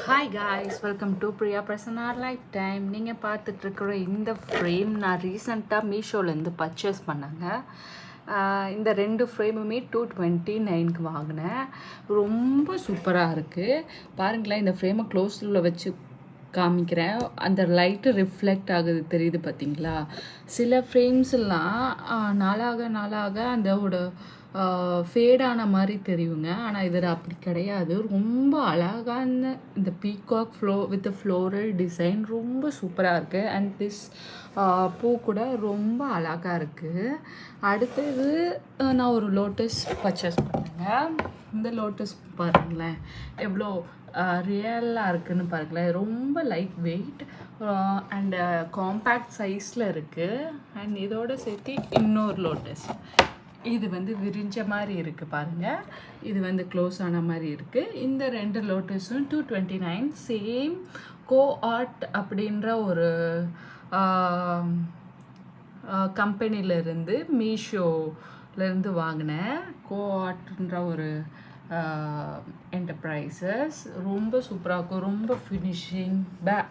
Hi guys, welcome to Priya பிரசன்னார் lifetime. நீங்கள் பார்த்துட்ருக்குற இந்த ஃப்ரேம் நான் ரீசண்டாக மீஷோலேருந்து பர்ச்சேஸ் பண்ணேங்க. இந்த 2 ஃப்ரேமுமே 229க்கு வாங்கினேன். ரொம்ப சூப்பராக இருக்குது. பாருங்களேன், இந்த ஃப்ரேமை க்ளோஸில் வச்சு காமிக்கிறேன். அந்த லைட்டு ரிஃப்ளெக்ட் ஆகுது, தெரியுது பார்த்தீங்களா? சில ஃப்ரேம்ஸ்லாம் நாளாக அந்த ஃபேடான மாதிரி தெரியுங்க. ஆனால் இதில் அப்படி கிடையாது. ரொம்ப அழகான இந்த பீகாக் வித் ஃப்ளோரல் டிசைன் ரொம்ப சூப்பராக இருக்குது. அண்ட் திஸ் பூ கூட ரொம்ப அழகாக இருக்குது. அடுத்தது நான் ஒரு லோட்டஸ் பர்ச்சேஸ் பண்ணேங்க. இந்த லோட்டஸ் பாருங்களேன் எவ்வளோ ரியலாக இருக்குதுன்னு பாருங்களேன். ரொம்ப லைட் வெயிட் அண்ட் காம்பேக்ட் சைஸில் இருக்குது. அண்ட் இதோடு சேர்த்து இன்னொரு லோட்டஸ், இது விரிஞ்ச மாதிரி இருக்குது பாருங்கள். இது க்ளோஸ் ஆன மாதிரி இருக்குது. இந்த 2 லோட்டஸும் 229. சேம் கோ ஆர்ட் அப்படின்ற ஒரு கம்பெனிலேருந்து மீஷோலேருந்து வாங்கினேன். கோ ஆர்ட்ன்ற ஒரு என்டர்பிரைசஸ். ரொம்ப சூப்பராக இருக்கும், ரொம்ப ஃபினிஷிங்.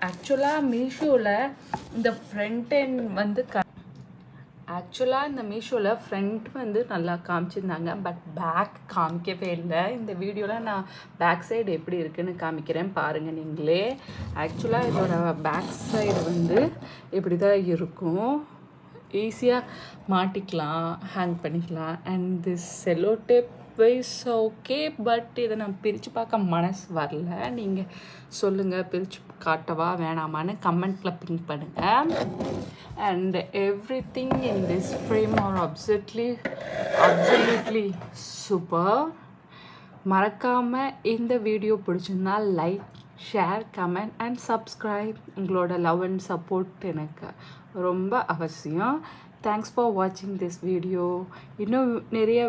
ஆக்சுவலாக மீஷோவில் இந்த ஃப்ரண்ட் எண்ட் ஆக்சுவலாக இந்த மீஷோவில் ஃப்ரண்ட் நல்லா காமிச்சிருந்தாங்க, பட் பேக் காமிக்கவே இல்லை. இந்த வீடியோவில் நான் பேக் சைடு எப்படி இருக்குன்னு காமிக்கிறேன், பாருங்கள் நீங்களே. ஆக்சுவலாக இதோட பேக் சைடு இப்படி தான் இருக்கும். ஈஸியாக மாட்டிக்கலாம், ஹேங் பண்ணிக்கலாம். And this cello tape wise okay, but இதை நான் பிரித்து பார்க்க மனசு வரல. நீங்கள் சொல்லுங்கள், பிரித்து காட்டவா வேணாமான்னு கமெண்ட்டில் பிங்க் பண்ணுங்கள். And every thing in this frame are absolutely super. மறக்காமல் இந்த வீடியோ பிடிச்சிருந்தா like, share, comment and subscribe. உங்களோட லவ் அண்ட் சப்போர்ட் எனக்கு ரொம்ப அவசியம். தேங்க்ஸ் ஃபார் வாட்சிங் திஸ் வீடியோ. இன்னும் நிறைய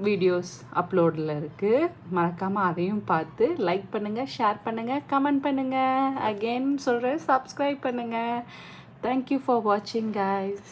வீடியோஸ் அப்லோடில் இருக்குது. மறக்காமல் அதையும் பார்த்து லைக் பண்ணுங்கள், ஷேர் பண்ணுங்கள், கமெண்ட் பண்ணுங்கள். அகெயின் சொல்கிறேன், சப்ஸ்கிரைப் பண்ணுங்கள். தேங்க்யூ ஃபார் வாட்சிங் கைஸ்.